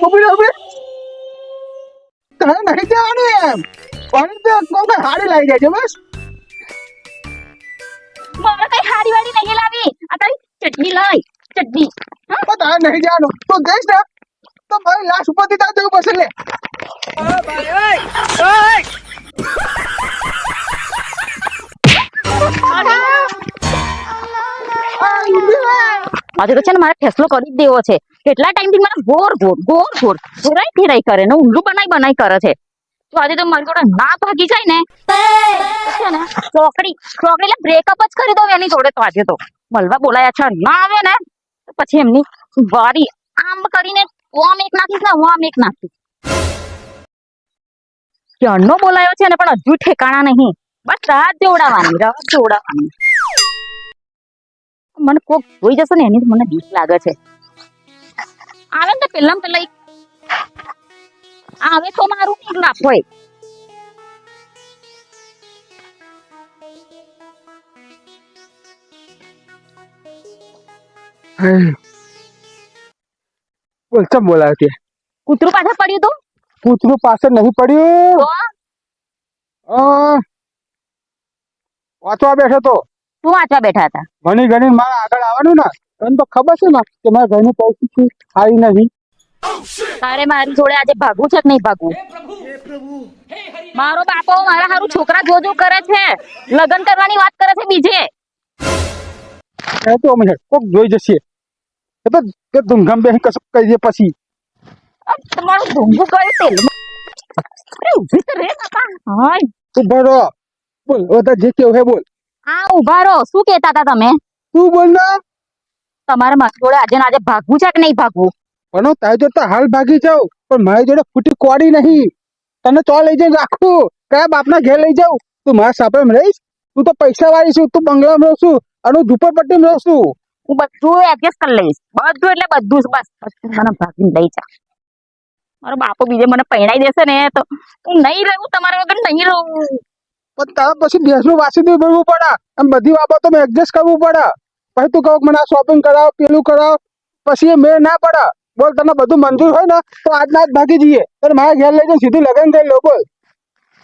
ઉભી તારે નહીં જવાનું એમ પણ તો કોક હાડી લાવી દેજો બસ મને કઈ હારી વાળી નહીં લાવી આ તારી ચટણી લાવી ચટણી પણ તારે નહીં જવાનું તો જઈશ ને તો મારી લાશ ઉપરથી તાર જવું પડશે લે આજે તો છે ને મારે ફેસલો કરી જ દેવો છે કેટલા ટાઈમથી મને ઘોરાઈ ફેરાઈ કરે ને ઊંધું બનાઈ કરે છે તો આજે તો મારી જોડે ના ભાગી જાય ને તો છે ને ચોકડી એટલે બ્રેકઅપ જ કરી દઉં એની જોડે તો આજે તો મળવા બોલાયા છે ના આવે ને તો પછી એમની વારી આમ કરીને ઓમ એક નાખીશ ને ઓમ એક નાખીશ ક્યારનો બોલાયો છે ને પણ હજુ ઠેકાણા નહીં બસ રાત જોડાવાની મને કોક જોઈ જશે ને એની મને બીક લાગે છે આવે ને પેલા આવે તો મારું નહીં લાભ હોય બોલ ચમ બોલાયો તે કૂતરું પાછળ પડ્યું તું કૂતરું પાછળ નહીં પડ્યું વાંચવા બેઠો તો તું વાંચવા બેઠા હતા ભણી ગણી મારા આગળ આવવાનું ને તને તો ખબર છે ને કે મારા ઘરની પરિસ્થિતિ સારી નથી તારે મારી જોડે આજે ભાગવું છે કે નહીં ભાગવું મારો બાપો મારા હારું છોકરા જોજો કરે છે લગ્ન કરવાની વાત કરે છે બીજે એ તો અમે કોક જોઈ જશે એ તો કે ધૂમધામ બેસી કશું કહી દે પછી તમારું ધૂંગું ગયું તેલ ઉભી તો રે બાપા હાય તું ભરો બોલ બધા જે કેવું હે બોલ આ ઉભા રહો શું કહેતા હતા તમે તું બોલ ને તમારે મારી જોડે આજે ને આજે ભાગવું છે કે નહીં ભાગવું પણ તારી જોડે તો હાલ ભાગી જાઉં પણ મારી જોડે ફૂટી કોડી નહીં તને તો લઈ જઈને રાખું કયા બાપના ઘેર લઈ જાઉં તું મારા સાપડે રહીશ તું તો પૈસા વાળી છું તું બંગલામાં રહું છું અને ઝુંપડપટ્ટીમાં રહું છું હું બધું એડજસ્ટ કરી લઈશ બધું એટલે બધું જ બસ મને ભાગીને લઈ જા મારો બાપો બીજે મને પૈણાઈ દેશે ને તો હું નહીં રહું તમારા વગર નહીં રહું પણ તારે પછી દેશનું વાસીદું ભરવું પડે એમ બધી બાબતોમાં એડજસ્ટ કરવું પડે પછી તું કહું મને આ શોપિંગ કરાવ પેલું કરાવ પછી એ મેળ ના પડે બોલ તને બધું મંજૂર હોય ને તો આજના આજ ભાગી જઈએ તો મારા ઘેર લઈ જઈને સીધું લગ્ન કરી લો બોલ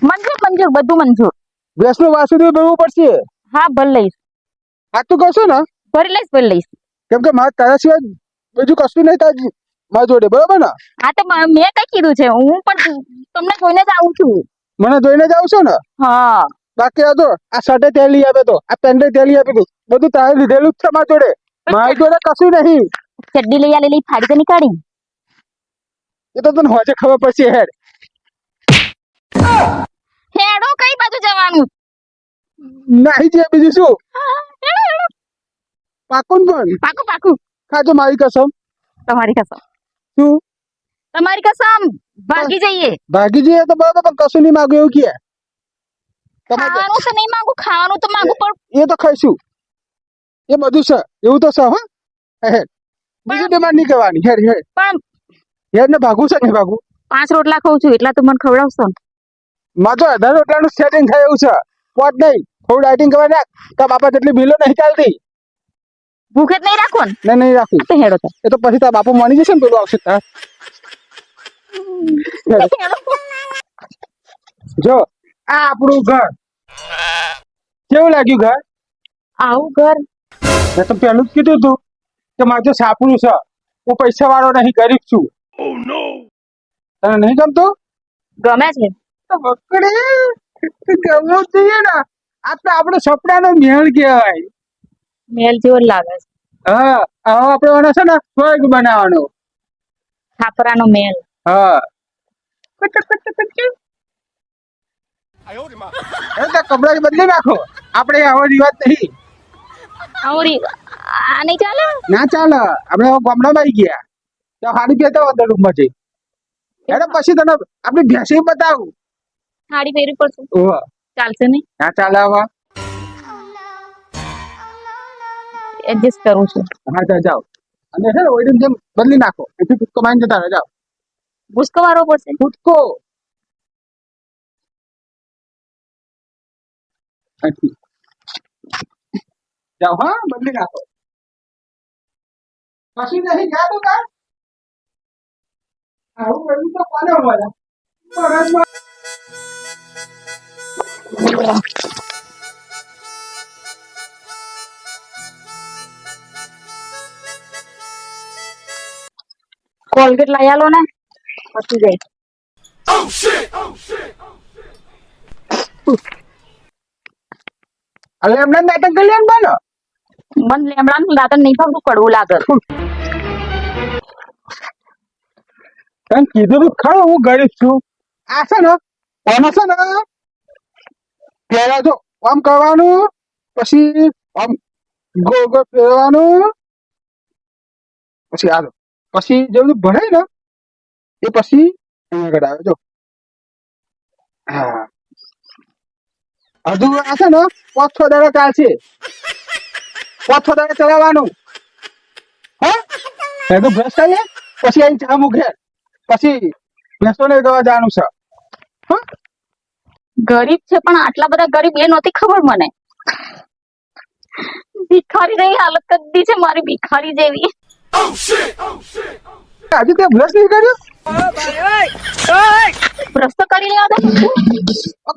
મંજૂર બધું મંજૂર દેશનું વાસીદું ભરવું પડશે હા ભર લઈશ આ તું કહું ને ભરી લઈશ કેમ કે મારે તારા સિવાય બીજું કશું નહીં તારી મારા જોડે બરોબર ને હા તો મેં કઈ કીધું છે હું પણ તમને જોઈને જ આવું છું મને જોઈને જ આવશો ને હા બાકી આ તો આ શર્ટે ત્યાં લઈ આપે તો આ પેન્ટે ત્યાં લઈ આપી બધું તારે લીધેલું જ છે મારા જોડે મારી જોડે કશું નહીં ચડ્ડી લઈ આલેલી ફાડી તો નીકાળી એ તો તને હોજે ખબર પડશે હેડ હેડો કઈ બાજુ જવાનું નહીં છે બીજું શું પાકું પણ પાકું ખાજો મારી કસમ તમારી કસમ શું તમારી કસમ ભાગી જઈએ તો બરાબર પણ કશું નહીં માગું એવું કે ખાવાનું તો નહીં માંગુ ખાવાનું તો માંગુ પણ એ તો ખાઈશું એ બધું છે એવું તો છે હા હેડ બીજું ડિમાન્ડ નહીં કરવાની હેડ પણ હેડ ને ભાગવું છે નહીં ભાગવું 5 રોટલા ખાઉં છું એટલા તો મને ખવડાવશો ને માં તો 18 રોટલાનું સેટિંગ થાય એવું છે પોટ નહીં થોડું ડાયટિંગ કરવા નાખ તો બાપા જેટલી બિલો નહીં ચાલતી ભૂખે જ નહીં રાખો ને નહીં રાખું તો હેડો તો એ તો પછી તારા બાપુ માની જશે ને પેલું આવશે તાર જો આ આપણું ઘર કેવું લાગ્યું ઘર આવું ઘર મેં તો પેલું જ કીધું તું કે મારે જો સાપડું છે હું પૈસા વાળો નહીં ગરીબ છું તને નહીં ગમતું ગમે છે તો બકડે ગમવું જ જોઈએ ને આ તો આપણે સપનાનો મેળ કહેવાય મેલ જેવો જ લાગે છે હા હવે આપણે છે ને સ્વર્ગ બનાવવાનો છાપરાનો મેલ હા કપડા બદલી નાખો આપણે આવો રિવાજ નહીં આવરી આ નહીં ચાલે ના ચાલે આપણે ગામડામાં આવી ગયા તો હાડી પહેરતા અંદર રૂમમાં જઈ એટલે પછી તને આપણી ભેંસી બતાવું સાડી પહેરવી પડશે ઓહ ચાલશે નહીં ના ચાલે હવે એડજસ્ટ કરું છું હા તો જાઓ અને છે ને ઓઈડમ જેમ બદલી નાખો એથી કૂદકો મારીને જતા રહો જાઓ ભૂસકો મારવો પડશે કૂદકો જાઓ હા બદલી નાખો પછી નહીં ગયા તો કાં આવું બધું તો કોને મળે મગજમાં. કોલગેટ લઈ આલો ને પછી જાય. હવે એમને નાટક કરી લે ને બનો. મને લેમડાનું દાંતણ નહીં ભાવતું, કડવું લાગે. તને કીધું તું ખરું હું ગરીબ છું. આ છે ને આમાં છે ને પેલા જો આમ કરવાનું, પછી આમ ગોળ ગોળ ફેરવાનું, પછી આ જો. પછી જેવું ભરાય ને એ પછી અહીંયા આગળ આવે જો. હા હજુ આ છે ને 5-6 દાડા ચાલશે. 5-6 દાડા ચલાવવાનું. હા એ તો બ્રશ કરીએ પછી અહીં ચા મૂકે પછી ભેંસોને દવા જવાનું છે. હા ગરીબ છે પણ આટલા બધા ગરીબ એ નહોતી ખબર મને. ભિખારી રહી હાલત કરી દી છે મારી, ભિખારી જેવી. હજુ તે બ્રશ નહીં કર્યું? બ્રશ તો કરી લેવા દે.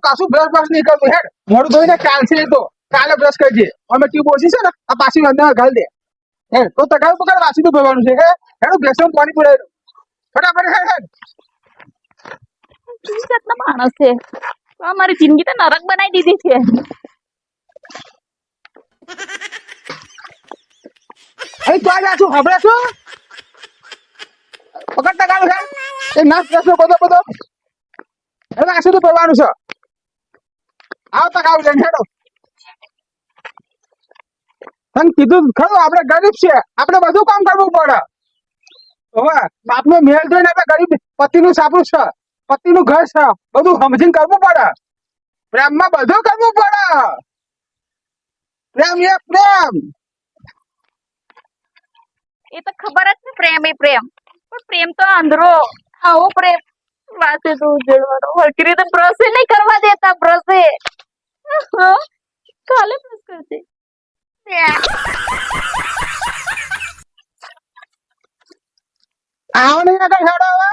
કશું બ્રશ બ્રશ નહીં કરતું હેડ. મોડું ધોઈને ચાલશે એ તો. કાલે બ્રશ કરજે. અમે ટ્યુબ ઓછી છે ને આ પાછી અંદર ઘાલ દે. હે તો તગારું પકડ, વાસી તો ધોવાનું છે. હે હેડું ભેંસો પાણી પડાવ્યું ફટાફટ. હેડ હેડ. કેવી જાતના માણસ છે આ, મારી જિંદગી તો નરક બનાવી દીધી છે. અહીં તો આજે છું ખબર છું પકડ તગારું હેડ. એ નાશ બ્રશ બધો બધો હવે વાસી તો ધોવાનું છે. આવ તગારું લઈને હેડો. તને કીધું ખરું આપણે ગરીબ છે, આપણે બધું કામ કરવું પડે. હવે બાપનો મેલ જોઈને આપણે ગરીબ પતિનું સાપરું છે, પતિનું ઘર છે, બધું સમજીને કરવું પડે. પ્રેમમાં બધું કરવું પડે. પ્રેમ એ પ્રેમ. એ તો ખબર જ છે પ્રેમ એ પ્રેમ, પણ પ્રેમ તો અંદરો આવો પ્રેમ વાસે તો ઉજળવાનો. હરકી રીતે બ્રશ નહીં કરવા દેતા. બ્રશે કાલે બ્રશ કરશે. આવો નહીં આગળ હેડો. હવે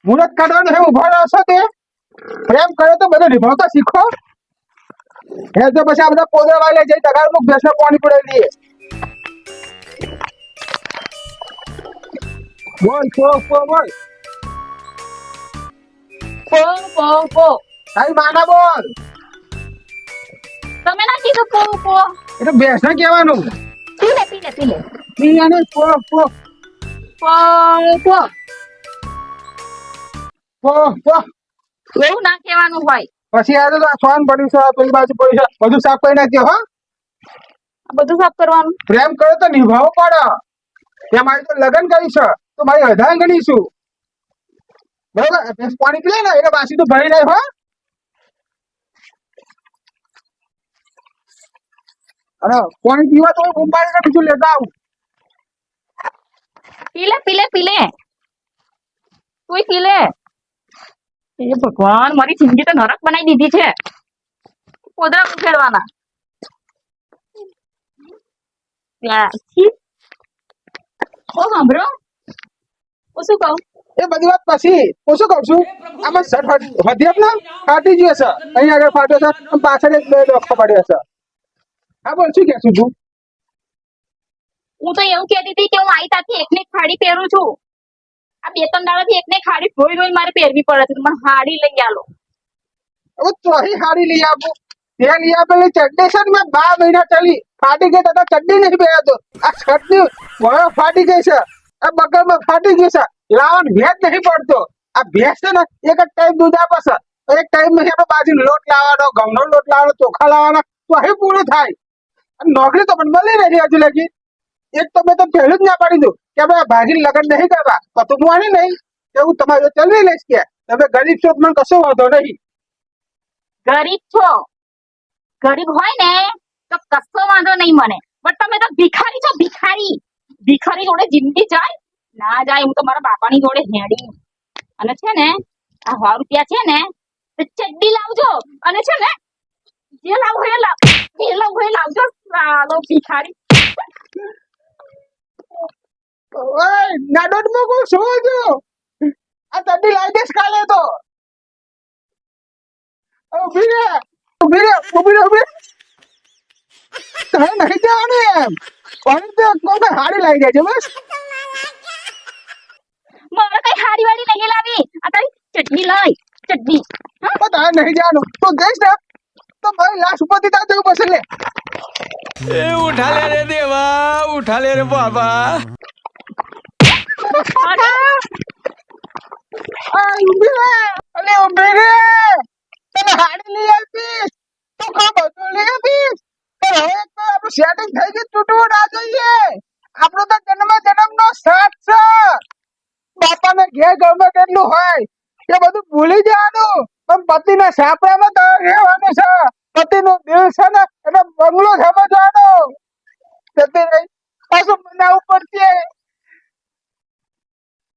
મુહૂર્ત કાઢવાનું છે, ઉભા રહો છો તે. પ્રેમ કરે તો બધું નિભાવતા શીખો. હે તો પછી આ બધા પોદરા વાલે જઈ તગારનું ભેંસને પાણી પડાવી દઈએ. બોલ બોલ. પો પો પો. તારી માના બોલ. તમે ના કીધું પો પો. એ તો ભેંસને કહેવાનું. પીલે પીલે પીલે. પીને પો પો પો પો. પો પો. એવું ના કહેવાનું હોય. પછી આ તો સોન પડ્યું છે, પેલી બાજુ પડ્યું છે, બધું સાફ કરી નાખ્યો. હા આ બધું સાફ કરવાનું. પ્રેમ કરે તો નિભાવવો પડે. ત્યાં મારી તો લગ્ન કરી છે તો મારી વધારે ગણીશું. બરોબર ભેંસ પાણી પીલે ને એટલે વાસી તો ભરી જાય. હો અને પાણી પીવા તો ઉંબાડીને બીજું લેતા આવું. પીલે પીલે પીલે. તું પીલે. એ ભગવાન, મારી જિંદગી તો નરક બનાવી દીધી છે. પોદરા ઉખેડવાના. સાંભળો હું શું કહું. એ બધી વાત પછી હું શું કઉ છું, આમાં શર્ટ હදිયમ ને ફાટી ગયો છે. અહીંયા આગળ ફાટ્યો છે અને પાછળ એક બે ડોખો પડ્યો છે. હા બોલ શું કહેશું તું? હું તો એવું કહેતી હતી કે હું આઈ તાથી એકને એક ખાડી પહેરું છું. આ 2-3 દાડાથી એકને એક ખાડી ધોઈ ધોઈ મારે પહેરવી પડે છે. મને હાડી લઈ આલો. હવે ચોરી હાડી લઈ આપું. તે લઈ આપેલી ચડ્ડી છે ને મેં 12 મહિના ચાલી ફાટી ગઈ. તો ચડ્ડી નહીં પહેરતો. આ શર્ટની વળો ફાટી ગઈ છે, આ બગલમાં ફાટી ગઈ છે. લાવવાનું ભેજ નહીં પડતો. આ ભેંસ છે ને એક જ ટાઈમ દૂધ આપે છે, એક ટાઈમ નહીં આપણે બાજુનો લોટ લાવવાનો, ઘઉંનો લોટ લાવવાનો, ચોખા લાવવાના, તો અહીં પૂરું થાય. અને નોકરી તો પણ મળી રહી હજુ લગી. એક તો મેં તો પહેલું જ ના પાડી દઉં કે આપણે ભાગીને લગ્ન નહીં કરવા. તો તું માની નહીં એવું તમારે ચલવી લઈશ કે તમે ગરીબ છો, મને કશો વાંધો નહીં. ગરીબ છો, ગરીબ હોય ને તો કશો વાંધો નહીં મને, પણ તમે તો ભિખારી છો. ભિખારી ભિખારી જોડે જિંદગી જાય ના જાય. હું તો મારા બાપાની જોડે હેડી. અને છે ને આ 100 રૂપિયા છે ને તો ચડ્ડી લાવજો. અને છે ને જે લાવો એ લાવજો. સાલો ભિખારી. ઓય નાડોડ મૂકું શું છું ચડ્ડી લાવી દઈશ કાલે તો. ઉભી રે ઉભી રે ઉભી રે ઉભી રે. તારે નહીં જવાનું એમ. પણ તો કોઈને હાડી લાવી દેજે બસ. મારે કઈ હારી વાળી નહીં લાવી આ તારી ચટણી લઈ ચટણી હા પણ તારે નહીં જવાનું તો જઈશ ને તો મારી લાશ ઉપરથી તાર જવું પડશે લે. એ ઉઠા લે રે દેવા, ઉઠા લે રે બાબા. અરે આ ઉભી રે અલે ઉભી રે. તને હાડી લઈ આપીશ તું કા બધું લઈ આપીશ. પણ હવે તો આપણું સેટિંગ થઈ ગયું તૂટવું ના જોઈએ. આપણો તો જન્મનો સાથ છે. બાપાને ઘેર ગમે તેટલું હોય એ બધું ભૂલી જવાનું પણ પતિના સાપડામાં તો રહેવાનું છે. પતિનું દિલ છે ને એને બંગલો સમજવાનો. જતી રહી પાછું બનાવવું પડશે.